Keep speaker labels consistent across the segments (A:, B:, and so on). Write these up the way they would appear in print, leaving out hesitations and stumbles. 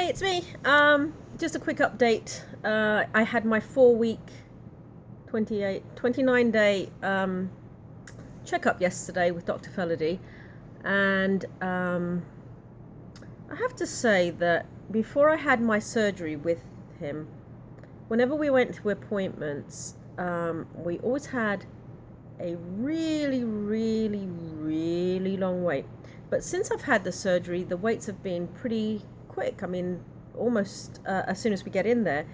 A: Hi, it's me. Just a quick update. I had my 4 week, 29 day checkup yesterday with Dr. Felady, and I have to say that before I had my surgery with him, whenever we went to appointments, we always had a really, really, really long wait. But since I've had the surgery, the waits have been pretty quick. I mean, almost as soon as we get in there,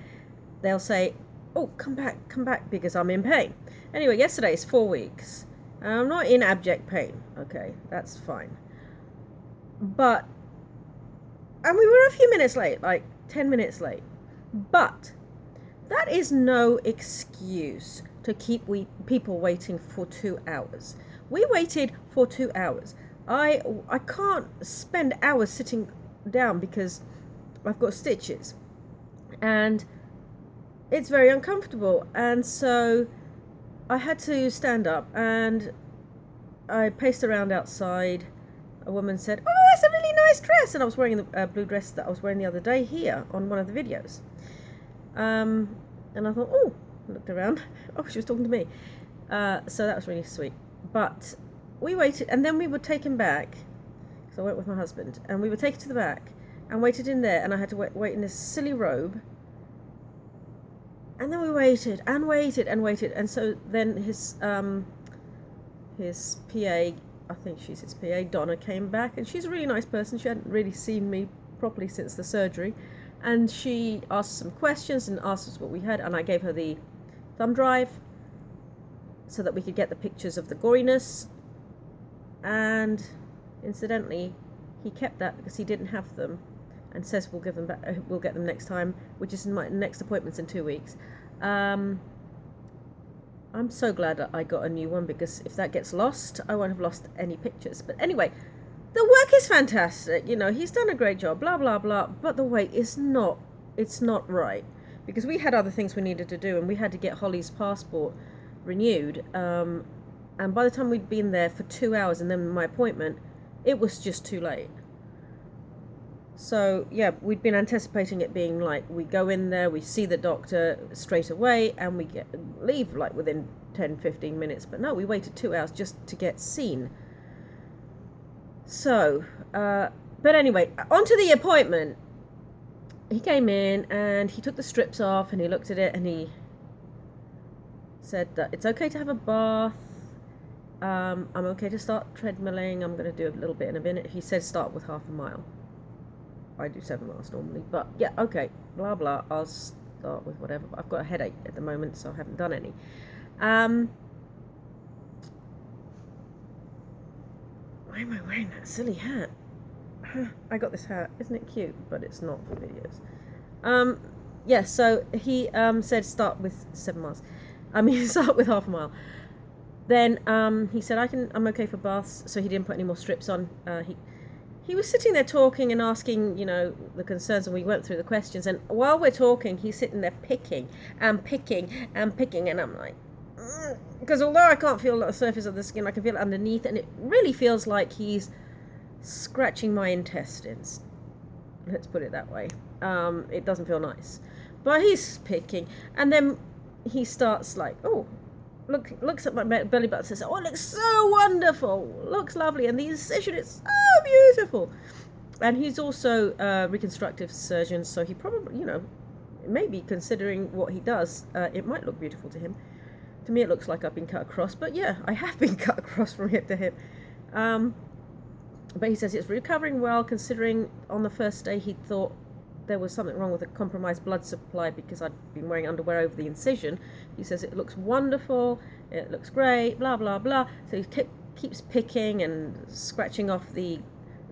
A: they'll say, "Oh, come back, because I'm in pain." Anyway, yesterday is 4 weeks. And I'm not in abject pain. Okay, that's fine. But, and we were a few minutes late, like 10 minutes late. But that is no excuse to keep people waiting for 2 hours. We waited for 2 hours. I can't spend hours sitting down because I've got stitches, and it's very uncomfortable. And so I had to stand up, and I paced around outside. A woman said, "Oh, that's a really nice dress," and I was wearing the blue dress that I was wearing the other day here on one of the videos. And I thought, oh, I looked around. Oh, she was talking to me. So that was really sweet. But we waited, and then we were taken back. So I went with my husband, and we were taken to the back and waited in there, and I had to wait in this silly robe. And then we waited and waited and waited, and so then his PA, I think she's his PA, Donna, came back, and she's a really nice person. She hadn't really seen me properly since the surgery. And she asked some questions and asked us what we had, and I gave her the thumb drive so that we could get the pictures of the goriness. And incidentally, he kept that because he didn't have them, and says we'll give them back. We'll get them next time, which is in my next appointment's in 2 weeks. I'm so glad that I got a new one, because if that gets lost, I won't have lost any pictures. But anyway, the work is fantastic. You know, he's done a great job, blah, blah, blah. But the wait is not, it's not right. Because we had other things we needed to do, and we had to get Holly's passport renewed. And by the time we'd been there for 2 hours and then my appointment, it was just too late. So, yeah, we'd been anticipating it being like, we go in there, we see the doctor straight away, and we leave like within 10-15 minutes. But no, we waited 2 hours just to get seen. So, but anyway, onto the appointment. He came in and he took the strips off, and he looked at it, and he said that it's okay to have a bath. I'm okay to start treadmilling. I'm going to do a little bit in a minute. He said start with half a mile. I do 7 miles normally, but yeah, okay, blah blah. I'll start with whatever. But I've got a headache at the moment, so I haven't done any. Why am I wearing that silly hat? I got this hat. Isn't it cute? But it's not for videos. Yeah, so he said start with 7 miles. I mean, start with half a mile. Then he said I'm okay for baths, so he didn't put any more strips on. He was sitting there talking and asking, you know, the concerns, and we went through the questions. And while we're talking, he's sitting there picking and picking and picking, and I'm like, because although I can't feel the surface of the skin, I can feel it underneath, and it really feels like he's scratching my intestines. Let's put it that way. It doesn't feel nice, but he's picking, and then he starts like, oh, looks at my belly button and says, "Oh, it looks so wonderful, looks lovely, and the incision is so beautiful." And he's also a reconstructive surgeon, so he probably, you know, maybe considering what he does, it might look beautiful to him. To me, it looks like I've been cut across, but yeah, I have been cut across from hip to hip. But he says it's recovering well, considering on the first day he thought there was something wrong with a compromised blood supply because I'd been wearing underwear over the incision. He says it looks wonderful, it looks great, blah, blah, blah. So he keeps picking and scratching off the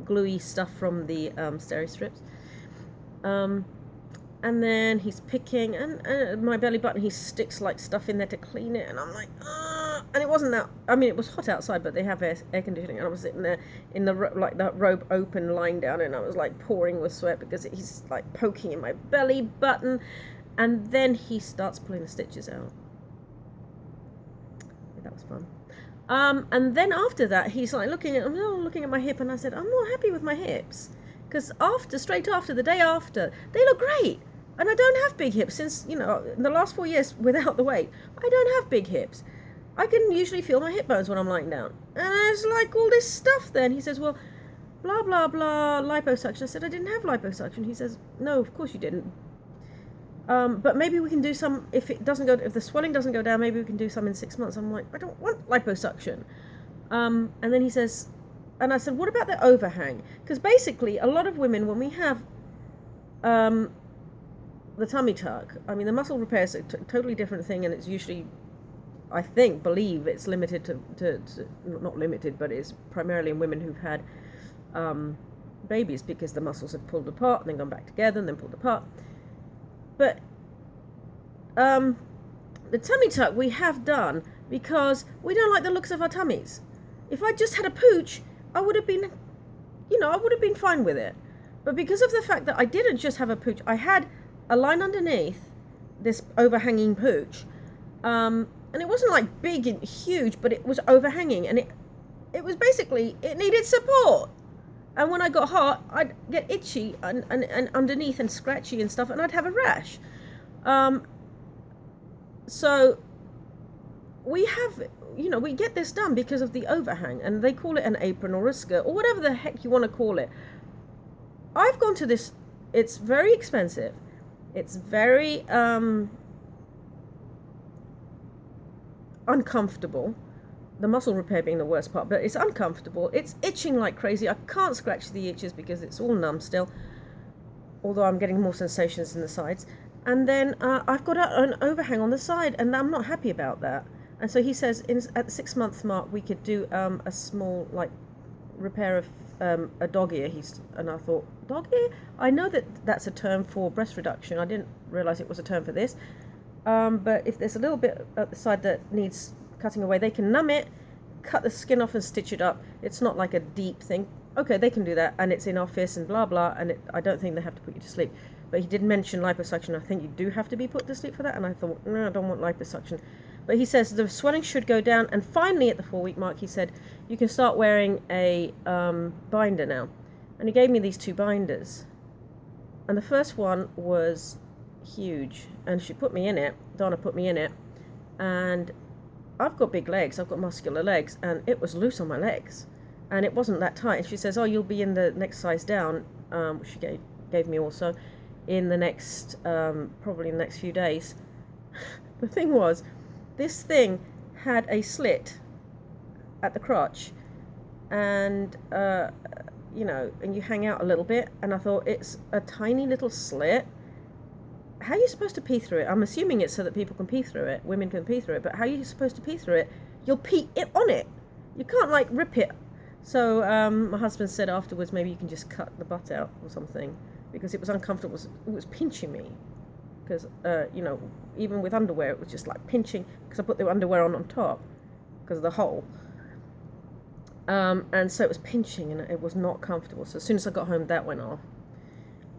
A: gluey stuff from the steri strips. And then he's picking, and my belly button, he sticks like stuff in there to clean it, and I'm like, and it wasn't that, I mean, it was hot outside, but they have air conditioning, and I was sitting there in the, like, that robe open, lying down, and I was like pouring with sweat because he's like poking in my belly button. And then he starts pulling the stitches out. Yeah, that was fun. And then after that, he's like looking at my hip, and I said, I'm not happy with my hips, because straight after, the day after, they look great. And I don't have big hips since, in the last 4 years without the weight, I don't have big hips. I can usually feel my hip bones when I'm lying down. And it's like all this stuff then. He says, well, blah, blah, blah, liposuction. I said, I didn't have liposuction. He says, no, of course you didn't. But maybe we can do some, if the swelling doesn't go down, maybe we can do some in 6 months. I'm like, I don't want liposuction. And then he says, and I said, what about the overhang? Because basically, a lot of women, when we have the tummy tuck, I mean, the muscle repair is a totally different thing, and it's usually, I believe it's limited to not limited, but it's primarily in women who've had babies, because the muscles have pulled apart and then gone back together and then pulled apart. But the tummy tuck we have done because we don't like the looks of our tummies. If I just had a pooch, I would have been, fine with it. But because of the fact that I didn't just have a pooch, I had a line underneath this overhanging pooch, and it wasn't like big and huge, but it was overhanging, and it was basically, it needed support. And when I got hot, I'd get itchy and underneath and scratchy and stuff, and I'd have a rash. So we have, we get this done because of the overhang, and they call it an apron or a skirt or whatever the heck you want to call it. I've gone to this, it's very expensive. It's very uncomfortable. The muscle repair being the worst part, but it's uncomfortable. It's itching like crazy. I can't scratch the itches because it's all numb still, although I'm getting more sensations in the sides. And then I've got an overhang on the side, and I'm not happy about that. And so he says at the 6 month mark we could do a small repair of a dog ear. And I thought, dog ear? I know that's a term for breast reduction. I didn't realize it was a term for this. But if there's a little bit at the side that needs cutting away, they can numb it, cut the skin off and stitch it up. It's not like a deep thing. Okay, they can do that, and it's in office and blah blah, and I don't think they have to put you to sleep. But he did mention liposuction. I think you do have to be put to sleep for that, and I thought, no, I don't want liposuction. But he says the swelling should go down, and finally at the 4 week mark, he said you can start wearing a binder now. And he gave me these 2 binders, and the first one was huge, and she put me in it. Donna put me in it, and I've got big legs, I've got muscular legs, and it was loose on my legs, and it wasn't that tight. And she says, oh, you'll be in the next size down, which she gave me also, in the next, probably in the next few days. The thing was, this thing had a slit at the crotch, and, and you hang out a little bit, and I thought, it's a tiny little slit. How are you supposed to pee through it? I'm assuming it's so that people can pee through it, women can pee through it, but how are you supposed to pee through it? You'll pee it on it. You can't rip it. So my husband said afterwards, maybe you can just cut the butt out or something, because it was uncomfortable. It was pinching me, because even with underwear it was just like pinching, because I put the underwear on top because of the hole, and so it was pinching and it was not comfortable. So as soon as I got home, that went off.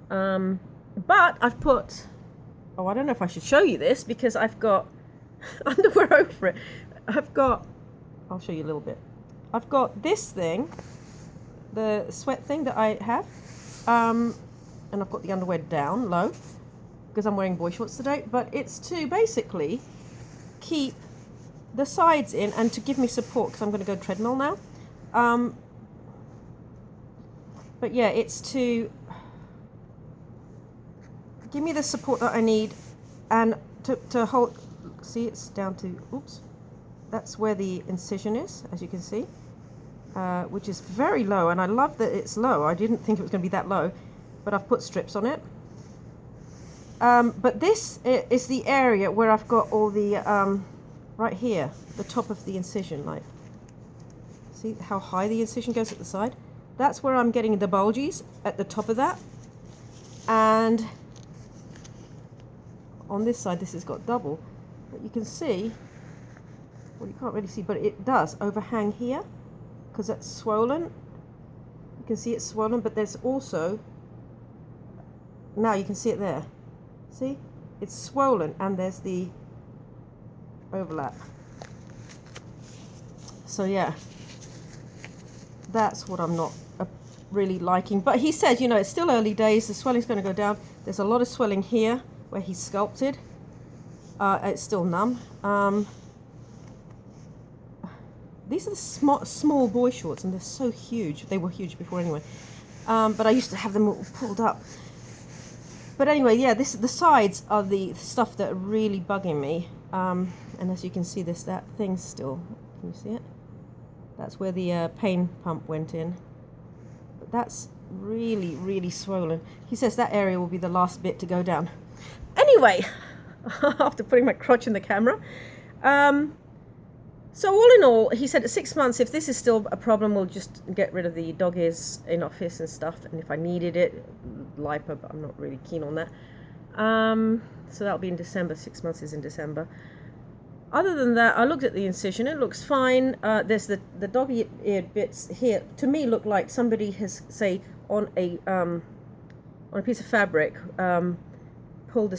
A: But I've put, I don't know if I should show you this, because I've got underwear over it. I'll show you a little bit. I've got this thing, the sweat thing that I have, and I've got the underwear down low, because I'm wearing boy shorts today, but it's to basically keep the sides in and to give me support, because I'm going to go treadmill now. But yeah, it's to give me the support that I need, and to hold. See, it's down to, oops, that's where the incision is, as you can see, which is very low, and I love that it's low. I didn't think it was going to be that low, but I've put strips on it. But this is the area where I've got all the, right here, the top of the incision, see how high the incision goes at the side? That's where I'm getting the bulges at the top of that. And on this side, this has got double, but you can see, well, you can't really see, but it does overhang here, because it's swollen. You can see it's swollen, but there's also, now you can see it there. See, it's swollen, and there's the overlap. So yeah, that's what I'm not really liking. But he said, you know, it's still early days. The swelling's going to go down. There's a lot of swelling here where he's sculpted. It's still numb. These are the small boy shorts, and they're so huge. They were huge before anyway. But I used to have them all pulled up. But anyway, yeah, the sides are the stuff that are really bugging me. And as you can see, there's that thing still. Can you see it? That's where the pain pump went in. But that's really, really swollen. He says that area will be the last bit to go down. Anyway, after putting my crotch in the camera. So all in all, he said at 6 months, if this is still a problem, we'll just get rid of the dog ears in office and stuff. And if I needed it, lipo, but I'm not really keen on that. So that'll be in December. 6 months is in December. Other than that, I looked at the incision. It looks fine. There's the dog-eared bits here. To me, look like somebody has, say, on a piece of fabric, pulled the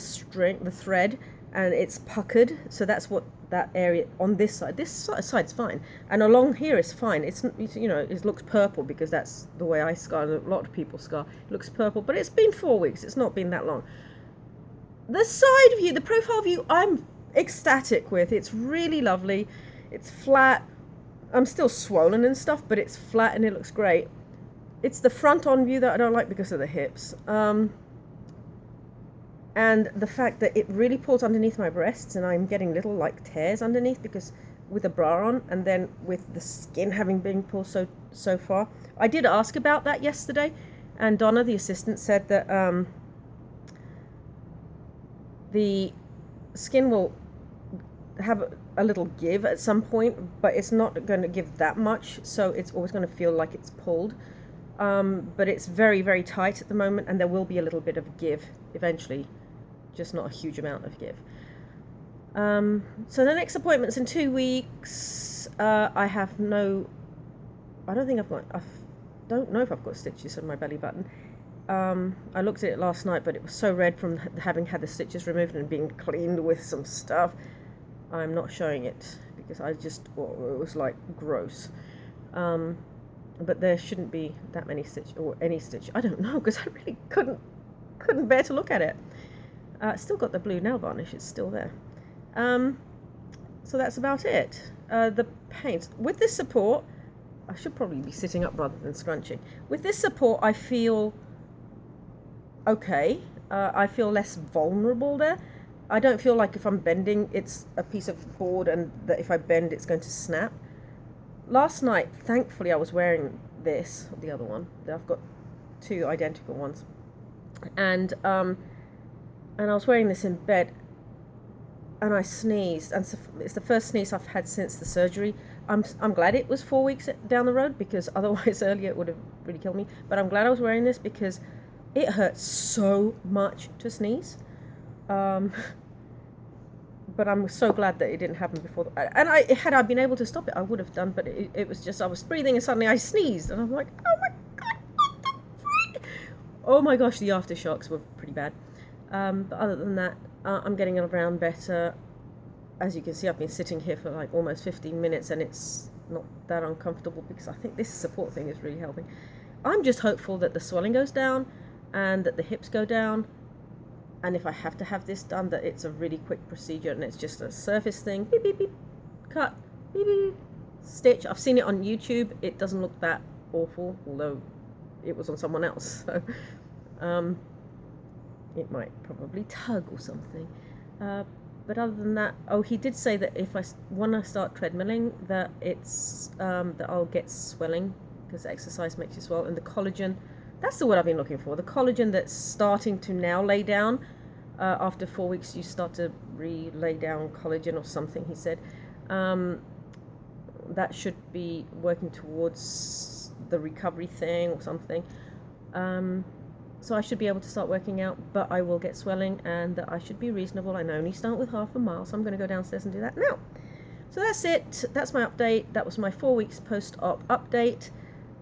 A: thread, and it's puckered. So that's what that area on this side. This side's fine, and along here is fine. It's you know, it looks purple because that's the way I scar. A lot of people scar. It looks purple, but it's been 4 weeks. It's not been that long. The side view, the profile view, I'm ecstatic with. It's really lovely. It's flat. I'm still swollen and stuff, but it's flat and it looks great. It's the front on view that I don't like because of the hips. And the fact that it really pulls underneath my breasts, and I'm getting little like tears underneath because with a bra on, and then with the skin having been pulled so far. I did ask about that yesterday, and Donna, the assistant, said that the skin will have a little give at some point, but it's not going to give that much, so it's always going to feel like it's pulled. But it's very, very tight at the moment, and there will be a little bit of give eventually, just not a huge amount of give. So the next appointment's in 2 weeks. I don't know if I've got stitches on my belly button. I looked at it last night, but it was so red from having had the stitches removed and being cleaned with some stuff. I'm not showing it because it was like gross. But there shouldn't be that many stitch or any stitch. I don't know, because I really couldn't bear to look at it. Still got the blue nail varnish. It's still there. So that's about it. The paint with this support, I should probably be sitting up rather than scrunching. With this support, I feel okay. I feel less vulnerable there. I don't feel like if I'm bending, it's a piece of board, and that if I bend, it's going to snap. Last night, thankfully, I was wearing this, the other one. I've got two identical ones, and I was wearing this in bed, and I sneezed, and it's the first sneeze I've had since the surgery. I'm glad it was 4 weeks down the road, because otherwise earlier it would have really killed me. But I'm glad I was wearing this because it hurts so much to sneeze. But I'm so glad that it didn't happen before. And had I been able to stop it, I would have done. But it was just, I was breathing and suddenly I sneezed. And I'm like, oh my God, what the freak? Oh my gosh, the aftershocks were pretty bad. But other than that, I'm getting around better. As you can see, I've been sitting here for like almost 15 minutes and it's not that uncomfortable, because I think this support thing is really helping. I'm just hopeful that the swelling goes down and that the hips go down. And if I have to have this done, that it's a really quick procedure and it's just a surface thing. Beep, beep, beep. Cut. Beep, beep, beep. Stitch. I've seen it on YouTube. It doesn't look that awful, although it was on someone else. So it might probably tug or something. But other than that, he did say that when I start treadmilling, that it's that I'll get swelling, because exercise makes you swell, and the collagen. That's the word I've been looking for. The collagen that's starting to now lay down. After 4 weeks, you start to lay down collagen or something, he said. That should be working towards the recovery thing or something. So I should be able to start working out, but I will get swelling, and I should be reasonable. I only start with half a mile, so I'm going to go downstairs and do that now. So that's it. That's my update. That was my 4 weeks post-op update.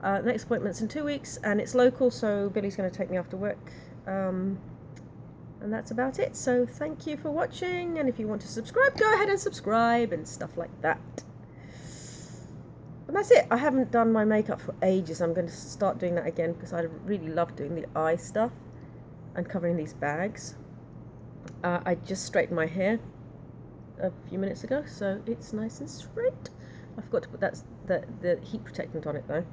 A: Next appointment's in 2 weeks, and it's local, so Billy's going to take me after work. And that's about it. So thank you for watching, and if you want to subscribe, go ahead and subscribe and stuff like that. And that's it. I haven't done my makeup for ages. I'm going to start doing that again because I really love doing the eye stuff and covering these bags. I just straightened my hair a few minutes ago, so it's nice and straight. I forgot to put the heat protectant on it though.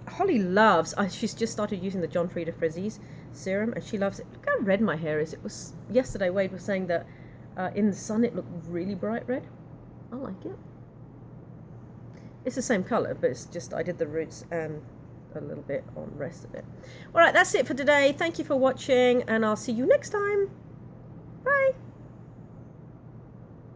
A: Holly loves, she's just started using the John Frieda Frizzies serum and she loves it. Look how red my hair is. It was, yesterday Wade was saying that in the sun it looked really bright red. I like it. It's the same colour, but it's just I did the roots and a little bit on the rest of it. Alright, that's it for today. Thank you for watching and I'll see you next time. Bye.